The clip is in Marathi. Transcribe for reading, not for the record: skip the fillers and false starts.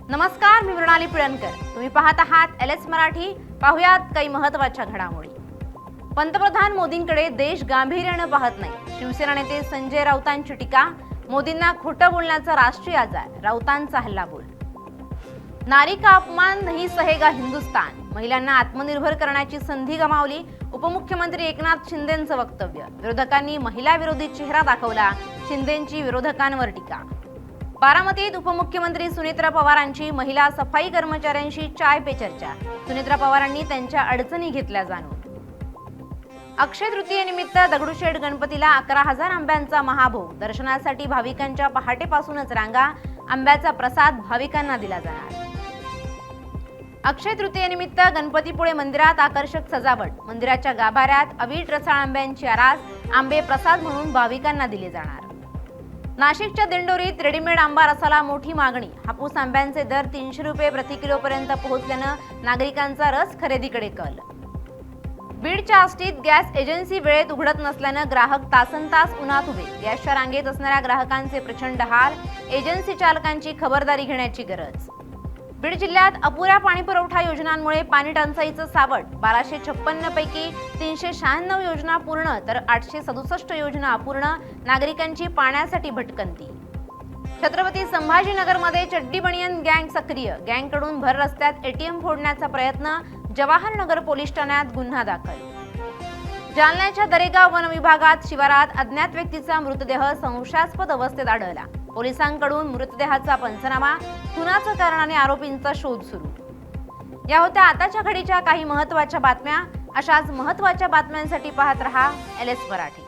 नमस्कार, मी मृणाली पिळणकर. तुम्ही पाहत आहात एलएस मराठी. पाहुयात काही महत्त्वाच्या घडामोडी. पंतप्रधान मोदींकडे देश गांभीर्याने पाहत नाही. शिवसेना नेते संजय राऊतांची टीका. मोदींना खोटं बोलण्याचा राष्ट्रीय आजार. राऊतांचा हल्लाबोल. नारी का अपमान नहीं सहेगा हिंदुस्तान. महिलांना आत्मनिर्भर करण्याची संधी गमावली. उपमुख्यमंत्री एकनाथ शिंदेंचं वक्तव्य. विरोधकांनी महिला विरोधी चेहरा दाखवला. शिंदेंची विरोधकांवर टीका. बारामतीत उपमुख्यमंत्री सुनेत्रा पवारांची महिला सफाई कर्मचाऱ्यांशी चाय पे चर्चा. सुनेत्रा पवारांनी त्यांच्या अडचणी घेतल्या जाणून. अक्षय तृतीयेनिमित्त दगडूशेठ गणपतीला 11,000 आंब्यांचा महाभोग. दर्शनासाठी भाविकांच्या पहाटेपासूनच रांगा. आंब्याचा प्रसाद भाविकांना दिला जाणार. अक्षय तृतीयेनिमित्त गणपतीपुळे मंदिरात आकर्षक सजावट. मंदिराच्या गाभाऱ्यात अवीट रसाळ आंब्यांची आरास. आंबे प्रसाद म्हणून भाविकांना दिले जाणार. नाशिकच्या दिंडोरीत रेडीमेड आंबा रसाला मोठी मागणी. हापूस आंब्यांचे दर 300 रुपये प्रति किलो पर्यंत पोहोचल्यानं नागरिकांचा रस खरेदीकडे कल. बीडच्या आष्टीत गॅस एजन्सी वेळेत उघडत नसल्यानं ग्राहक तासनतास उन्हात उभे. गॅसच्या रांगेत असणाऱ्या ग्राहकांचे प्रचंड हाल. एजन्सी चालकांची खबरदारी घेण्याची गरज. बीड जिल्ह्यात अपुऱ्या पाणीपुरवठा योजनांमुळे पाणी टंचाईचं सावट. 1256 पैकी 396 योजना पूर्ण तर 867 योजना अपूर्ण. नागरिकांची पाण्यासाठी भटकंती. छत्रपती संभाजीनगरमध्ये चड्डी बनियन गँग सक्रिय. गँगकडून भर रस्त्यात एटीएम फोडण्याचा प्रयत्न. जवाहरनगर पोलीस ठाण्यात गुन्हा दाखल. जालन्याच्या दरेगाव वन विभागात शिवारात अज्ञात व्यक्तीचा मृतदेह संशयास्पद अवस्थेत आढळला. पोलिसांकडून मृतदेहाचा पंचनामा. खुनाचं कारण आणि आरोपींचा शोध सुरू. या होत्या आताच्या घडीच्या काही महत्त्वाच्या बातम्या. अशाच महत्त्वाच्या बातम्यांसाठी पाहत रहा एलएस मराठी.